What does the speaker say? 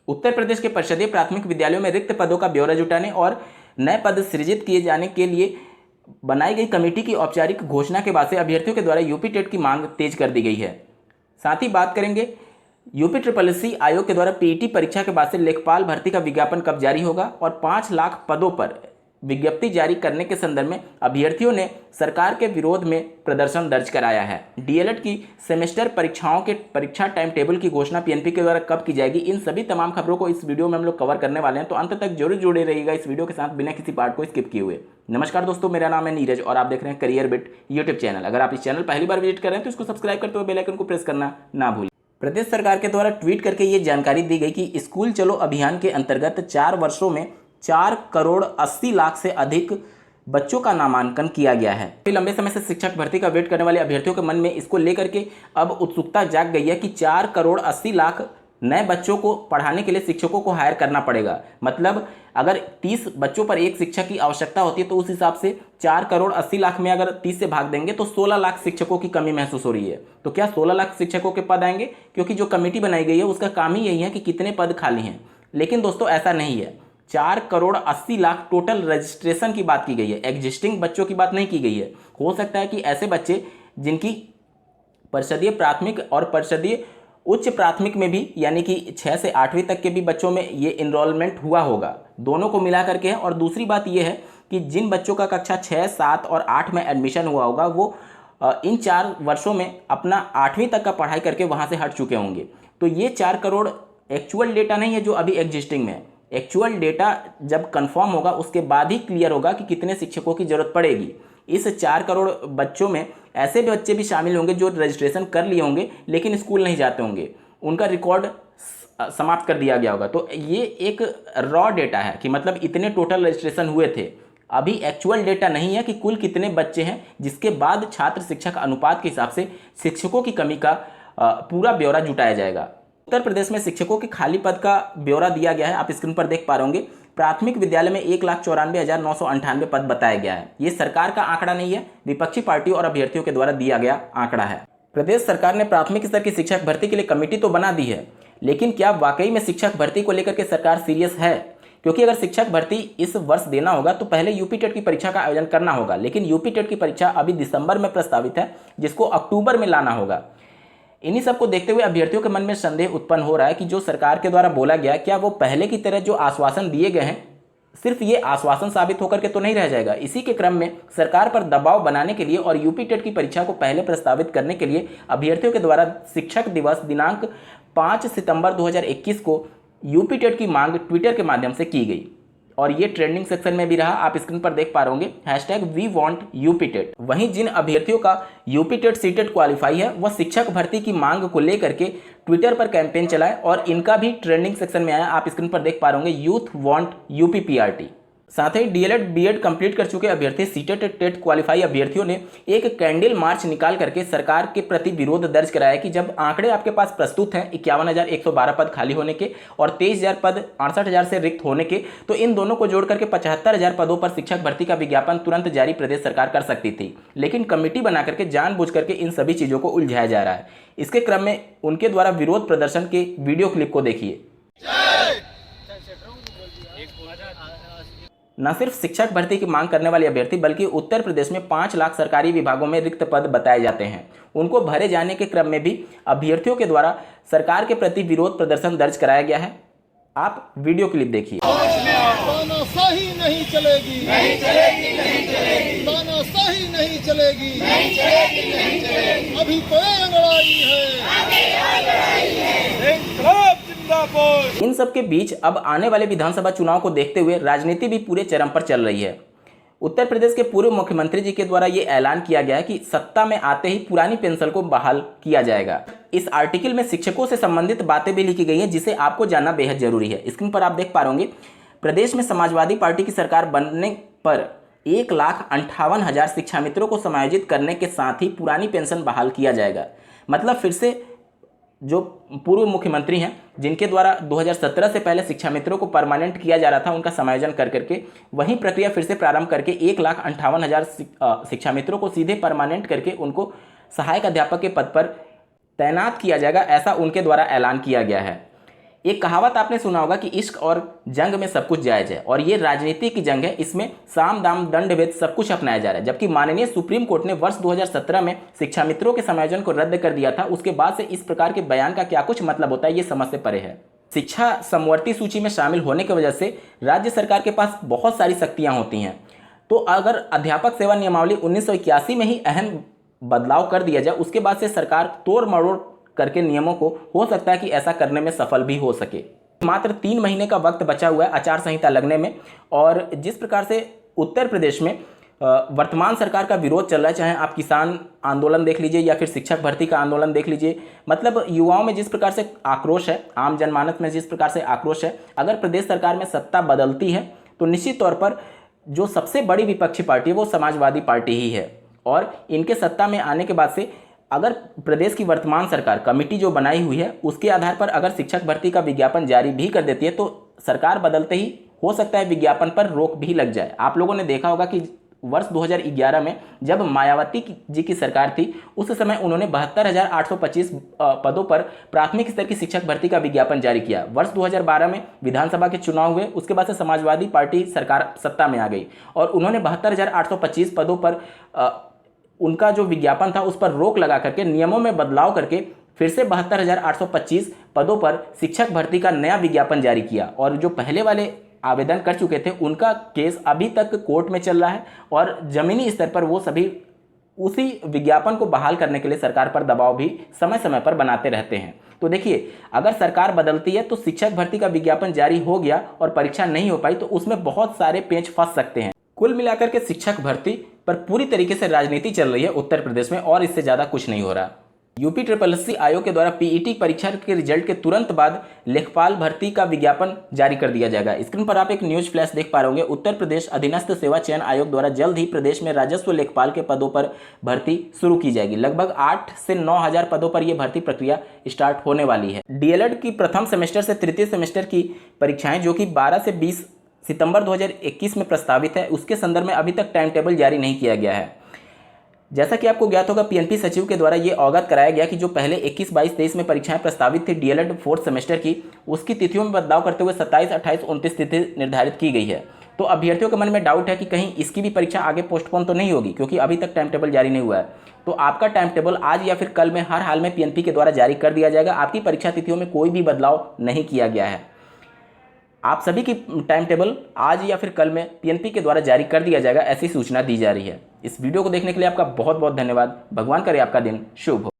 उत्तर प्रदेश के परिषदीय प्राथमिक विद्यालयों में रिक्त पदों का ब्यौरा जुटाने और नए पद सृजित किए जाने के लिए बनाई गई कमेटी की औपचारिक घोषणा के बाद से अभ्यर्थियों के द्वारा यूपी टेट की मांग तेज कर दी गई है। साथ ही बात करेंगे यूपी SSSC आयोग के द्वारा पीईटी परीक्षा के बाद से लेखपाल भर्ती का विज्ञापन कब जारी होगा और 5 लाख पदों पर विज्ञप्ति जारी करने के संदर्भ में अभ्यर्थियों ने सरकार के विरोध में प्रदर्शन दर्ज कराया है। डीएलएड की सेमेस्टर परीक्षाओं के परीक्षा टाइम टेबल की घोषणा पीएनपी के द्वारा कब की जाएगी, इन सभी तमाम खबरों को इस वीडियो में हम लोग कवर करने वाले हैं, तो अंत तक जरूर जुड़े रहिएगा इस वीडियो के साथ बिना किसी पार्ट को स्किप किए हुए। नमस्कार दोस्तों, मेरा नाम है नीरज और आप देख रहे हैं करियर बिट यूट्यूब चैनल। अगर आप इस चैनल पहली बार विजिट कर रहे हैं तो इसको सब्सक्राइब करते हुए बेल आइकन को प्रेस करना ना भूलें। प्रदेश सरकार के द्वारा ट्वीट करके ये जानकारी दी गई कि स्कूल चलो अभियान के अंतर्गत 4 वर्षों में 4 करोड़ 80 लाख से अधिक बच्चों का नामांकन किया गया है। लंबे समय से शिक्षक भर्ती का वेट करने वाले अभ्यर्थियों के मन में इसको लेकर के अब उत्सुकता जाग गई है कि 4 करोड़ 80 लाख नए बच्चों को पढ़ाने के लिए शिक्षकों को हायर करना पड़ेगा। मतलब अगर 30 बच्चों पर एक शिक्षक की आवश्यकता होती है तो उस हिसाब से 4 करोड़ 80 लाख में अगर 30 से भाग देंगे तो 16 लाख शिक्षकों की कमी महसूस हो रही है। तो क्या 16 लाख शिक्षकों के पद आएंगे? क्योंकि जो कमेटी बनाई गई है उसका काम ही यही है कि कितने पद खाली हैं। लेकिन दोस्तों ऐसा नहीं है। 4 करोड़ 80 लाख टोटल रजिस्ट्रेशन की बात की गई है, एग्जिस्टिंग बच्चों की बात नहीं की गई है। हो सकता है कि ऐसे बच्चे जिनकी परिषदीय प्राथमिक और परिषदीय उच्च प्राथमिक में भी यानी कि 6 से 8वीं तक के भी बच्चों में ये इनरोलमेंट हुआ होगा, दोनों को मिला करके है। और दूसरी बात ये है कि जिन बच्चों का कक्षा 6, 7 और 8 में एडमिशन हुआ होगा वो इन 4 वर्षों में अपना 8वीं तक का पढ़ाई करके वहाँ से हट चुके होंगे। तो ये 4 करोड़ एक्चुअल डेटा नहीं है जो अभी एग्जिस्टिंग में है। एक्चुअल डेटा जब कंफर्म होगा उसके बाद ही क्लियर होगा कि कितने शिक्षकों की जरूरत पड़ेगी। इस 4 करोड़ बच्चों में ऐसे भी बच्चे भी शामिल होंगे जो रजिस्ट्रेशन कर लिए होंगे लेकिन स्कूल नहीं जाते होंगे, उनका रिकॉर्ड समाप्त कर दिया गया होगा। तो ये एक रॉ डेटा है कि मतलब इतने टोटल रजिस्ट्रेशन हुए थे। अभी एक्चुअल डेटा नहीं है कि कुल कितने बच्चे हैं, जिसके बाद छात्र शिक्षक अनुपात के हिसाब से शिक्षकों की कमी का पूरा ब्यौरा जुटाया जाएगा। उत्तर प्रदेश में शिक्षकों के खाली पद का ब्यौरा दिया गया है, आप स्क्रीन पर देख पा रहे होंगे। प्राथमिक विद्यालय में 1,94,998 पद बताया गया है। ये सरकार का आंकड़ा नहीं है, विपक्षी पार्टियों और अभ्यर्थियों के द्वारा दिया गया आंकड़ा है। प्रदेश सरकार ने प्राथमिक स्तर की शिक्षक भर्ती के लिए कमेटी तो बना दी है, लेकिन क्या वाकई में शिक्षक भर्ती को लेकर के सरकार सीरियस है? क्योंकि अगर शिक्षक भर्ती इस वर्ष देना होगा तो पहले यूपी टेट की परीक्षा का आयोजन करना होगा, लेकिन यूपी टेट की परीक्षा अभी दिसंबर में प्रस्तावित है, जिसको अक्टूबर में लाना होगा। इन्हीं सब को देखते हुए अभ्यर्थियों के मन में संदेह उत्पन्न हो रहा है कि जो सरकार के द्वारा बोला गया, क्या वो पहले की तरह जो आश्वासन दिए गए हैं सिर्फ ये आश्वासन साबित होकर के तो नहीं रह जाएगा। इसी के क्रम में सरकार पर दबाव बनाने के लिए और यूपी टेट की परीक्षा को पहले प्रस्तावित करने के लिए अभ्यर्थियों के द्वारा शिक्षक दिवस दिनांक 5 सितंबर 2021 को यूपी टेट की मांग ट्विटर के माध्यम से की गई और ये ट्रेंडिंग सेक्शन में भी रहा। आप स्क्रीन पर देख पा रहे होंगे #WeWantUPTET। वहीं जिन अभ्यर्थियों का यूपी टेट सीटेट क्वालिफाई है वह शिक्षक भर्ती की मांग को लेकर के ट्विटर पर कैंपेन चलाए और इनका भी ट्रेंडिंग सेक्शन में आया। आप स्क्रीन पर देख पा रहे होंगे यूथ वांट यूपीपीआरटी। साथ ही डीएलएड बीएड कंप्लीट कर चुके अभ्यर्थी सीटेट टेट क्वालिफाई अभ्यर्थियों ने एक कैंडल मार्च निकाल करके सरकार के प्रति विरोध दर्ज कराया कि जब आंकड़े आपके पास प्रस्तुत हैं 51,112 पद खाली होने के और 23,000 पद 68,000 से रिक्त होने के, तो इन दोनों को जोड़ करके 75,000 पदों पर शिक्षक भर्ती का विज्ञापन तुरंत जारी प्रदेश सरकार कर सकती थी। लेकिन कमेटी बना करके जानबूझ करके इन सभी चीज़ों को उलझाया जा रहा है। इसके क्रम में उनके द्वारा विरोध प्रदर्शन के वीडियो क्लिप को देखिए। न सिर्फ शिक्षक भर्ती की मांग करने वाले अभ्यर्थी बल्कि उत्तर प्रदेश में 5 लाख सरकारी विभागों में रिक्त पद बताए जाते हैं, उनको भरे जाने के क्रम में भी अभ्यर्थियों के द्वारा सरकार के प्रति विरोध प्रदर्शन दर्ज कराया गया है। आप वीडियो क्लिप देखिए। तानाशाही नहीं चलेगी, नहीं चलेगी, नहीं चलेगी। तानाशाही नहीं चलेगी, नहीं चलेगी, नहीं चलेगी। अभी तो लड़ाई है, इन सब के बीच अब आने वाले विधानसभा चुनाव को देखते हुए राजनीति भी पूरे चरम पर चल रही है। उत्तर प्रदेश के पूर्व मुख्यमंत्री जी के द्वारा ये ऐलान किया गया है कि सत्ता में आते ही पुरानी पेंशन को बहाल किया जाएगा। इस आर्टिकल में शिक्षकों से संबंधित बातें भी लिखी गई हैं जिसे आपको जानना बेहद जरूरी है। स्क्रीन पर आप देख पा रहे होंगे, प्रदेश में समाजवादी पार्टी की सरकार बनने पर 1,58,000 शिक्षा मित्रों को समायोजित करने के साथ ही पुरानी पेंशन बहाल किया जाएगा। मतलब फिर से जो पूर्व मुख्यमंत्री हैं जिनके द्वारा 2017 से पहले शिक्षा मित्रों को परमानेंट किया जा रहा था, उनका समायोजन कर करके वही प्रक्रिया फिर से प्रारंभ करके 1,58,000 शिक्षा मित्रों को सीधे परमानेंट करके उनको सहायक अध्यापक के पद पर तैनात किया जाएगा, ऐसा उनके द्वारा ऐलान किया गया है। एक कहावत आपने सुना होगा कि इश्क और जंग में सब कुछ जायज़ है, और ये राजनीति की जंग है। इसमें साम दाम दंड भेद सब कुछ अपनाया जा रहा है। जबकि माननीय सुप्रीम कोर्ट ने वर्ष 2017 में शिक्षा मित्रों के समायोजन को रद्द कर दिया था, उसके बाद से इस प्रकार के बयान का क्या कुछ मतलब होता है, ये समझ से परे है। शिक्षा समवर्ती सूची में शामिल होने की वजह से राज्य सरकार के पास बहुत सारी शक्तियाँ होती हैं। तो अगर अध्यापक सेवा नियमावली 1981 में ही अहम बदलाव कर दिया जाए, उसके बाद से सरकार तोड़ मरोड़ करके नियमों को हो सकता है कि ऐसा करने में सफल भी हो सके। मात्र 3 महीने का वक्त बचा हुआ है आचार संहिता लगने में, और जिस प्रकार से उत्तर प्रदेश में वर्तमान सरकार का विरोध चल रहा है, चाहे आप किसान आंदोलन देख लीजिए या फिर शिक्षक भर्ती का आंदोलन देख लीजिए, मतलब युवाओं में जिस प्रकार से आक्रोश है, आम जनमानस में जिस प्रकार से आक्रोश है, अगर प्रदेश सरकार में सत्ता बदलती है तो निश्चित तौर पर जो सबसे बड़ी विपक्षी पार्टी है वो समाजवादी पार्टी ही है। और इनके सत्ता में आने के बाद से अगर प्रदेश की वर्तमान सरकार कमेटी जो बनाई हुई है उसके आधार पर अगर शिक्षक भर्ती का विज्ञापन जारी भी कर देती है तो सरकार बदलते ही हो सकता है विज्ञापन पर रोक भी लग जाए। आप लोगों ने देखा होगा कि वर्ष 2011 में जब मायावती जी की सरकार थी, उस समय उन्होंने 72,825 पदों पर प्राथमिक स्तर की शिक्षक भर्ती का विज्ञापन जारी किया। वर्ष 2012 में विधानसभा के चुनाव हुए, उसके बाद से समाजवादी पार्टी सरकार सत्ता में आ गई और उन्होंने 72,825 पदों पर उनका जो विज्ञापन था उस पर रोक लगा करके नियमों में बदलाव करके फिर से 72,825 पदों पर शिक्षक भर्ती का नया विज्ञापन जारी किया। और जो पहले वाले आवेदन कर चुके थे उनका केस अभी तक कोर्ट में चल रहा है और जमीनी स्तर पर वो सभी उसी विज्ञापन को बहाल करने के लिए सरकार पर दबाव भी समय समय पर बनाते रहते हैं। तो देखिए, अगर सरकार बदलती है तो शिक्षक भर्ती का विज्ञापन जारी हो गया और परीक्षा नहीं हो पाई तो उसमें बहुत सारे पेंच फंस सकते हैं। कुल मिलाकर के शिक्षक भर्ती पर पूरी तरीके से राजनीति चल रही है उत्तर प्रदेश में, और इससे ज़्यादा कुछ नहीं हो रहा। यूपी SSC आयोग के द्वारा पीईटी परीक्षा के रिजल्ट के तुरंत बाद लेखपाल भर्ती का विज्ञापन जारी कर दिया जाएगा। स्क्रीन पर आप एक न्यूज फ्लैश देख पा रहे होंगे। उत्तर प्रदेश अधीनस्थ सेवा चयन आयोग द्वारा जल्द ही प्रदेश में राजस्व लेखपाल के पदों पर भर्ती शुरू की जाएगी। लगभग 8 से 9 हज़ार पदों पर यह भर्ती प्रक्रिया स्टार्ट होने वाली है। डीएलएड की प्रथम सेमेस्टर से तृतीय सेमेस्टर की परीक्षाएं जो कि 12 से 20 सितंबर 2021 में प्रस्तावित है, उसके संदर्भ में अभी तक टाइम टेबल जारी नहीं किया गया है। जैसा कि आपको ज्ञात होगा, पीएनपी सचिव के द्वारा ये अवगत कराया गया कि जो पहले 21, 22, 23 में परीक्षाएं प्रस्तावित थी डीएलएड 4th सेमेस्टर की, उसकी तिथियों में बदलाव करते हुए 27, 28, 29 तिथि निर्धारित की गई है। तो अभ्यर्थियों के मन में डाउट है कि कहीं इसकी भी परीक्षा आगे पोस्टपोन तो नहीं होगी, क्योंकि अभी तक टाइम टेबल जारी नहीं हुआ है। तो आपका टाइम टेबल आज या फिर कल में हर हाल में पीएनपी के द्वारा जारी कर दिया जाएगा। आपकी परीक्षा तिथियों में कोई भी बदलाव नहीं किया गया है। आप सभी की टाइम टेबल आज या फिर कल में पीएनपी के द्वारा जारी कर दिया जाएगा, ऐसी सूचना दी जा रही है। इस वीडियो को देखने के लिए आपका बहुत बहुत धन्यवाद। भगवान करे आपका दिन शुभ हो।